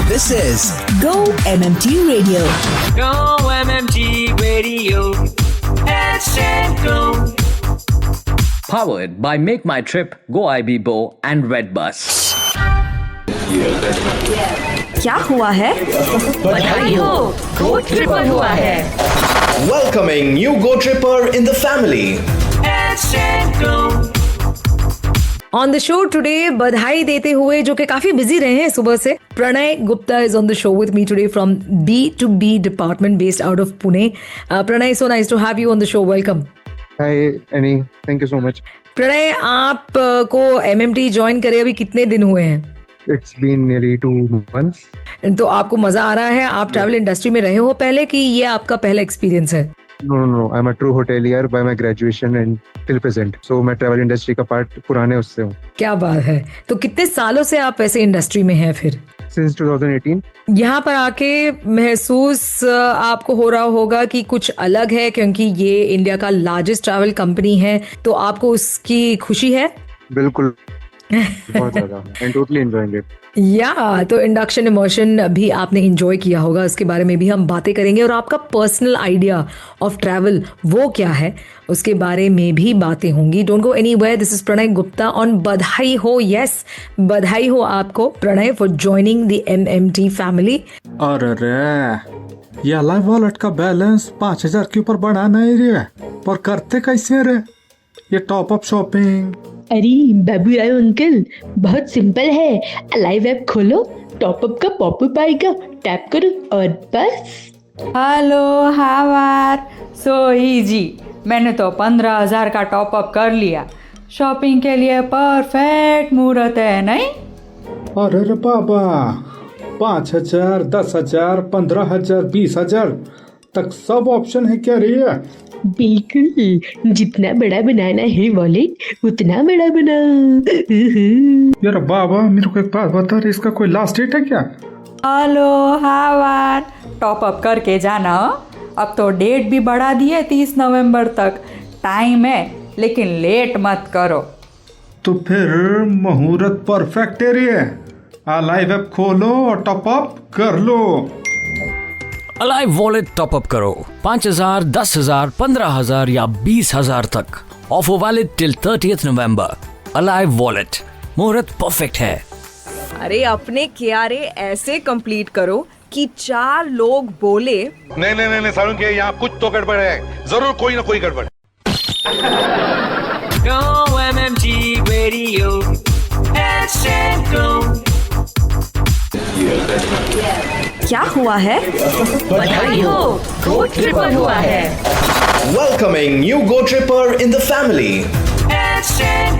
This is Go MMT Radio. Go MMT Radio. Go. Powered by Make My Trip, Go IBBO and Redbus. क्या हुआ है? बधाई हो, Go Tripper हुआ है. Welcoming new Go Tripper in the family. Go. On the show today बधाई देते हुए जो कि काफी बिजी रहे हैं सुबह से, Pranay Gupta is on the show with me today from B2B department based out of Pune. Pranay, so nice to have you on the show. Welcome. Hi Annie, thank you so much. Pranay, आप को MMT ज्वाइन करे अभी कितने दिन हुए हैं? It's been nearly 2 months. तो आपको मजा आ रहा है? आप ट्रैवल इंडस्ट्री में रहे हो पहले कि ये आपका पहला एक्सपीरियंस है? No, I'm a true hotelier by my graduation and till present. So मैं ट्रैवल इंडस्ट्री का पार्ट पुराने उससे हूँ. क्या बात है. तो कितने सालों से आप ऐसे इंडस्ट्री में हैं फिर? Since 2018. यहाँ पर आके महसूस आपको हो रहा होगा कि कुछ अलग है, क्योंकि ये इंडिया का लार्जेस्ट ट्रैवल कंपनी है, तो आपको उसकी खुशी है? बिल्कुल. बहुत ज्यादा. And totally enjoying it. तो इंडक्शन इमोशन भी आपने एंजॉय किया होगा, उसके बारे में भी हम बातें करेंगे. और आपका पर्सनल आइडिया ऑफ ट्रैवल वो क्या है, उसके बारे में भी बातें होंगी. Don't go anywhere. This is Pranay Gupta on Badhai Ho. Yes, बधाई हो आपको Pranay for joining the MMT family. अरे ये लाइव वॉलेट का बैलेंस 5,000 के ऊपर बढ़ा नहीं रे, पर करते कैसे रे ये टॉप अप शॉपिंग? अरे बाबूराव अंकल, बहुत सिंपल है. लाइव ऐप खोलो, टॉपअप का पॉपअप आएगा, टैप करो और बस. Hello hour, so easy. मैंने तो 15,000 का टॉपअप कर लिया. शॉपिंग के लिए परफेक्ट मुहूर्त है नहीं? अरे रे बाबा, 5,000, 10,000, 15,000, 20,000 तक सब ऑप्शन है क्या रे? बिल्कुल, जितना बड़ा बनाना है वॉलेट उतना बड़ा बना. यार बाबा, मेरे को एक बात बता रहे, इसका कोई लास्ट डेट है क्या? हेलो हावार, टॉपअप करके जाना. अब तो डेट भी बढ़ा दी है, 30 नवंबर तक टाइम है, लेकिन लेट मत करो. तो फिर मुहूर्त परफेक्ट है रे. लाइव ऐप खोलो और टॉपअप कर लो. अलाइव वॉलेट टॉप अप करो 5,000, 10,000, 15,000 या 20,000 तक. ऑफर वैलिड टिल 30th नवंबर. अलाइव वॉलेट, मुहूर्त परफेक्ट है. अरे अपने क्यारे ऐसे कंप्लीट करो कि 4 लोग बोले नहीं सारुण के यहाँ कुछ तो गड़बड़ है, जरूर कोई ना कोई गड़बड़. Go MMT Radio. Go. क्या हुआ है? बधाई हो, Go Tripper हुआ है. Welcoming new Go Tripper in the family.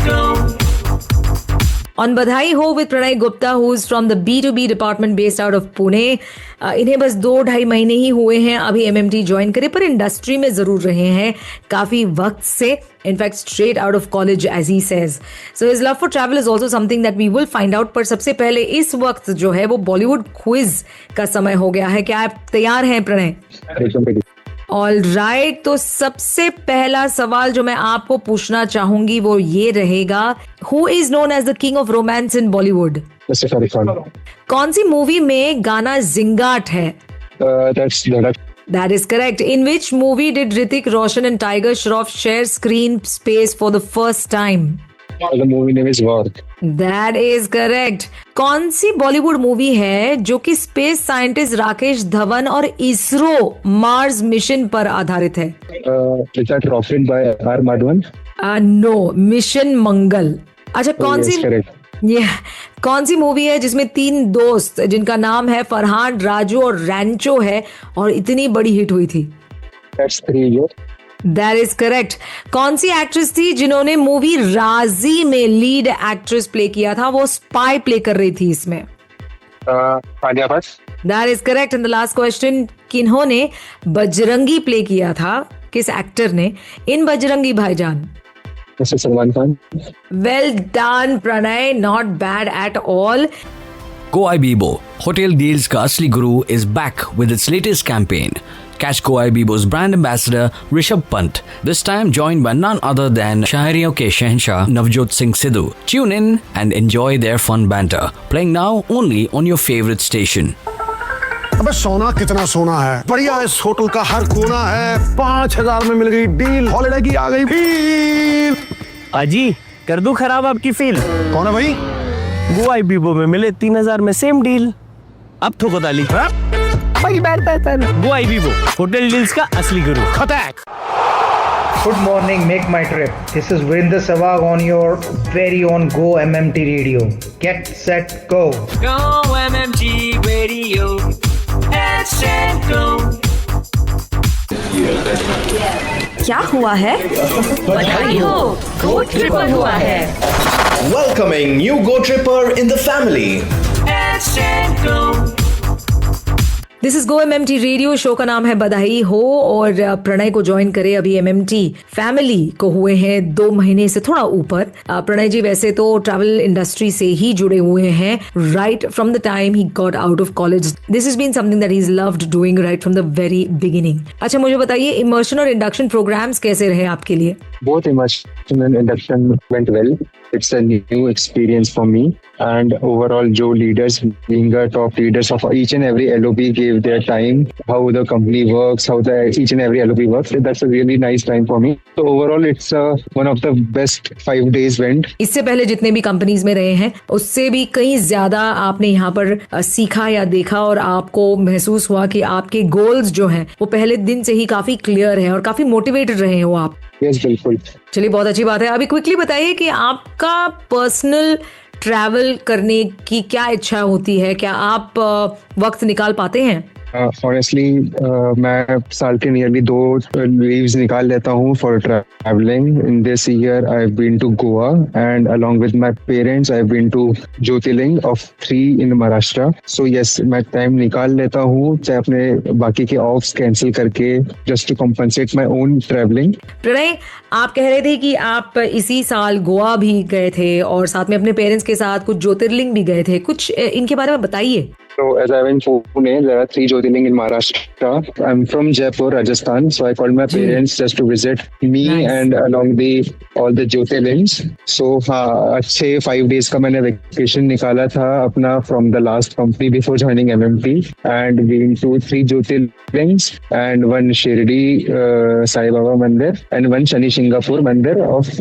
Go. On Badhai Ho with Pranay Gupta who is from the B2B department based out of Pune. इन्हें बस 2-2.5 महीने ही हुए हैं अभी MMT ज्वाइन करे, पर इंडस्ट्री में जरूर रहे हैं काफी वक्त से. In fact straight out of college as he says. So his love for travel is also something that we will find out. पर सबसे पहले इस वक्त जो है वो बॉलीवुड क्विज का समय हो गया है. क्या आप तैयार हैं प्रणय? ऑल राइट, तो सबसे पहला सवाल जो मैं आपको पूछना चाहूंगी वो ये रहेगा, who is known as the king of romance in Bollywood? कौन सी मूवी में गाना जिंगाट है? That is correct. In which movie did Hrithik Roshan and Tiger Shroff share screen space for the first time? The movie name is War. That is correct. कौन सी Bollywood movie है जो कि space scientist Rakesh Dhawan और ISRO Mars mission पर आधारित है? Is that Rocket by R. Madhavan? No, mission Mangal. अच्छा, कौन सी मूवी है जिसमें 3 दोस्त जिनका नाम है फरहान, राजू और रैंचो है और इतनी बड़ी हिट हुई थी? That's 3 years. That is correct. कौन सी एक्ट्रेस थी जिन्होंने मूवी राजी में लीड एक्ट्रेस प्ले किया था? वो स्पाई प्ले कर रही थी इसमें. Alia Bhatt. That is correct. And the last question, किन्होंने बजरंगी प्ले किया था? किस एक्टर ने इन बजरंगी भाईजान? Mr. Salman Khan. Well done, Pranay. Not bad at all. Go IBBO, Hotel Deals का असली गुरु is back with its latest campaign. Catch Koi Bibo's brand ambassador Rishabh Pant, this time joined by none other than Shahriyon ke Shahenshah Navjot Singh Sidhu. Tune in and enjoy their fun banter, playing now only on your favorite station. अबे सोना कितना सोना है, बढ़िया इस hotel का हर कोना है, 5,000 में मिल गई डील, हॉलिडे की आ गई फील। अजी कर दूं खराब आपकी फील। कौन है भाई? गोवा बीबो में मिले 3,000 में सेम डील। अब ठोको ताली। भाई गोवा बीबो होटल डील्स का असली गुरु। खतैक। Good morning, make my trip. This is Virendra Sehwag on your very own Go MMT Radio. Get set, go. Go MMT Radio. Get set, go. क्या हुआ है? बधाई हो, Go Tripper हुआ है। Welcoming new Go Tripper in the family. Get set, go. This is go MMT radio. Show का नाम है बधाई हो और प्रणय को ज्वाइन करे अभी MMT फैमिली को हुए हैं 2 महीने से थोड़ा ऊपर। प्रणय जी वैसे तो ट्रैवल इंडस्ट्री से ही जुड़े हुए हैं right from the time he got out of college. This is been something that he is loved doing right from the very beginning. अच्छा मुझे बताइए इमर्शन और इंडक्शन प्रोग्राम्स कैसे रहे आपके लिए? Both immersion and induction went well. It's a new experience for me. And overall, Joe leaders, being the top leaders of each and every LOB, gave their time, how the company works, how each and every LOB works. That's a really nice time for me. So overall, it's one of the best 5 days went. इससे पहले जितने भी companies में रहे हैं उससे भी कहीं ज्यादा आपने यहाँ पर सीखा या देखा और आपको महसूस हुआ कि आपके गोल्स जो हैं वो पहले दिन से ही काफी क्लियर है और काफी मोटिवेटेड रहे हो आप। Yes, बिल्कुल। चलिए बहुत अच्छी बात है। अभी क्विकली बताइए कि आपका पर्सनल ट्रैवल करने की क्या इच्छा होती है? क्या आप वक्त निकाल पाते हैं? Honestly, मैं साल के नियरली 2 लीव्स निकाल लेता हूँ for travelling. In this year I have been to Goa and along with my parents I have been to Jyotirlinga of 3 in Maharashtra. So yes, मैं टाइम निकाल लेता हूँ चाहे अपने बाकी के ऑफ्स कैंसिल करके just to compensate my own travelling. Pranay, आप कह रहे थे कि आप इसी साल गोवा भी गए थे और साथ में अपने पेरेंट्स के साथ कुछ ज्योतिर्लिंग भी गए थे, कुछ इनके बारे में बताइए। So as I went to Pune, there are 3 Jyotirling in Maharashtra. I'm from Jaipur, Rajasthan. So I called my parents just to visit me and along all the Jyotirlings. So अच्छे 5 days का मैंने vacation निकाला था अपना from the last company before joining MMT and been to 3 Jyotirlings and 1 Shirdi Sai Baba Mandir and 1 Shani Singapore Mandir of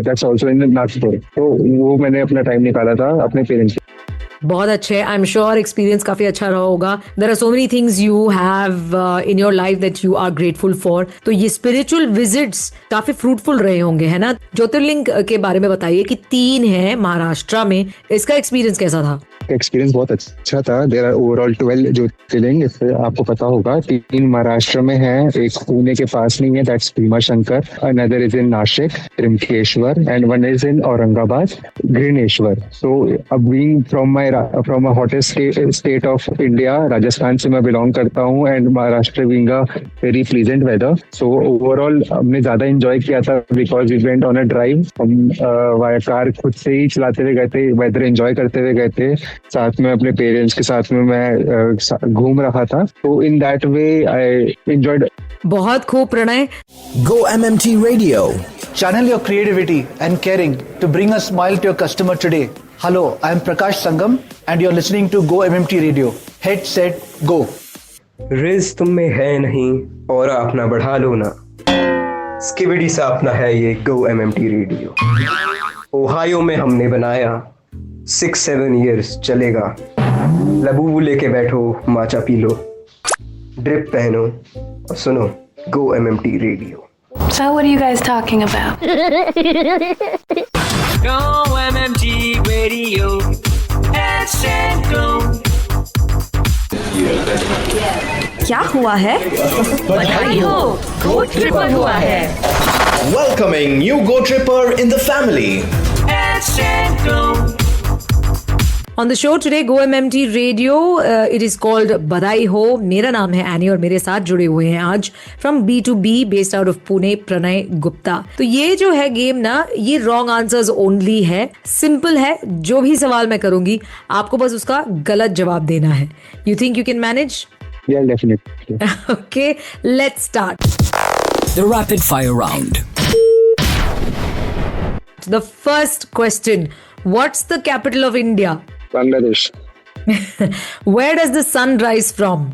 that's also in Nagpur. So वो मैंने अपना time निकाला था अपने parents। बहुत अच्छे। आई एम श्योर एक्सपीरियंस काफी अच्छा रहा होगा। There are so many things you have in your life that you are grateful for. तो ये स्पिरिचुअल विजिट्स काफी फ्रूटफुल रहे होंगे, है ना? ज्योतिर्लिंग के बारे में बताइए कि 3 है महाराष्ट्र में, इसका एक्सपीरियंस कैसा था? एक्सपीरियंस बहुत अच्छा था। देयर आर ओवरऑल 12 ज्योतिर्लिंग, इससे आपको पता होगा। 3 महाराष्ट्र में है, एक पुणे के पास नहीं है, that's Bhimashankar, another is in Nashik Trimbakeshwar and 1 is in Aurangabad Grishneshwar. So अब being from a hottest state of India, Rajasthan से मैं बिलोंग करता हूँ and Maharashtra being a very pleasant weather. So overall हमने ज्यादा एंजॉय किया था because we went on a drive. हम कार खुद से ही चलाते हुए गए थे, वेदर एंजॉय करते हुए गए थे, साथ में अपने पेरेंट्स के साथ में मैं घूम रहा था। तो in that way I enjoyed. बहुत खूब Pranay. Go MMT Radio. Channel your creativity and caring to bring a smile to your customer today. Hello, I am Prakash Sangam and you're listening to Go MMT Radio. Head, set, go. Ridge तुम में है नहीं और अपना बढ़ा लो ना, skibidi सा अपना है ये Go MMT रेडियो। ओहायो में हमने बनाया, 6-7 years चलेगा। लबूबू लेके बैठो, माचा पी लो, ड्रिप पहनो और सुनो Go MMT radio. So what are you guys talking about? Go MMT Radio. Get set, go. क्या हुआ है? बधाई हो, Go Tripper हुआ है। Welcoming new Go Tripper in the family. Get set, go. On the show today, Go MMT Radio, it is called बधाई हो। मेरा नाम है एनी और मेरे साथ जुड़े हुए हैं आज from B2B based out of Pune Pranay Gupta. तो ये जो है गेम ना, ये रॉन्ग आंसर्स ओनली है, सिंपल है। जो भी सवाल मैं करूंगी आपको बस उसका गलत जवाब देना है। You think you can manage? Yeah, definitely. Okay, let's start. The rapid fire round. The first question: what's the capital of India? Bangladesh. Where does the sun rise from?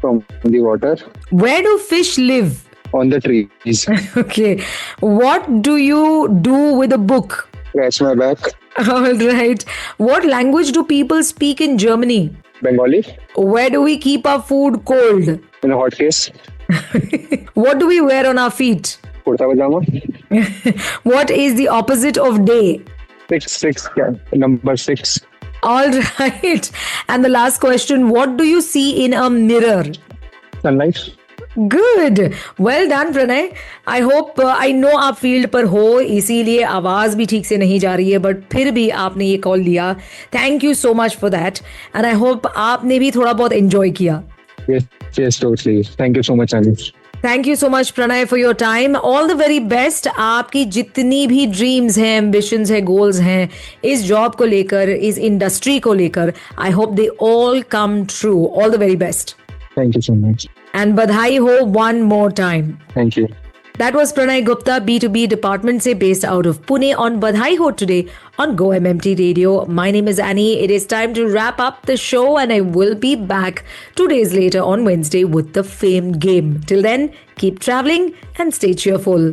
From the water. Where do fish live? On the trees. Okay. What do you do with a book? Scratch my back. All right. What language do people speak in Germany? Bengali. Where do we keep our food cold? In a hot case. What do we wear on our feet? Kurta pajama. What is the opposite of day? Six. Yeah. Number 6. All right. And the last question: what do you see in a mirror? Sunlight. Good. Well done, Pranay. I hope I know आप field पर हो, इसीलिए आवाज भी ठीक से नहीं जा रही है, बट फिर भी आपने ये कॉल लिया. Thank you so much for that, and I hope आपने भी थोड़ा बहुत एंजॉय किया. Yes, totally. Thank you so much, Anish. Thank you so much Pranay for your time. All the very best. आपकी जितनी भी ड्रीम्स हैं, एम्बिशंस हैं, गोल्स हैं इस जॉब को लेकर, इस इंडस्ट्री को लेकर, I hope they all come true. All the very best. Thank you so much. And बधाई हो one more time. Thank you. That was Pranay Gupta, B2B department se based out of Pune on Badhai Ho today on Go MMT Radio. My name is Annie. It is time to wrap up the show and I will be back 2 days later on Wednesday with the Fame Game. Till then, keep traveling and stay cheerful.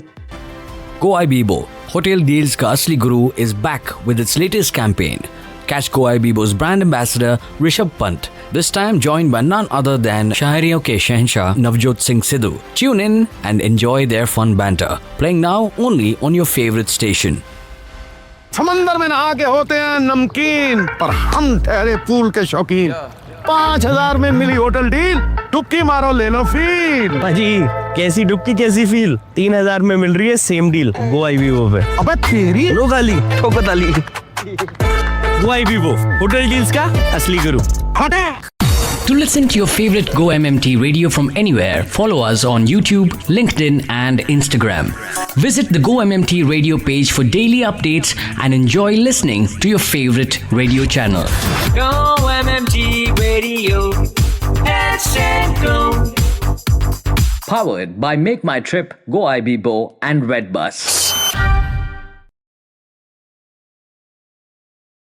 GoIbibo, Hotel Deals ka asli guru, is back with its latest campaign. Catch GoIbibo's brand ambassador Rishabh Pant, this time joined by none other than Shahriyon ke Shahenshah Navjot Singh Sidhu. Tune in and enjoy their fun banter, playing now only on your favorite station. समंदर में नहा के होते हैं नमकीन, पर हम ठहरे पूल के शौकीन. 5,000 में मिली होटल डील, डुबकी मारो ले लो फील. भाजी कैसी डुबकी कैसी फील, 3,000 में मिल रही है सेम डील GoIbibo पे. अबे तेरी लो गाली ठोको ताली. GoIbibo, होटल डील्स का असली गुरु. To listen to your favorite Go MMT radio from anywhere, follow us on YouTube, LinkedIn, and Instagram. Visit the Go MMT radio page for daily updates and enjoy listening to your favorite radio channel. Go MMT Radio. #go. Powered by Make My Trip, GoIbibo, and Redbus.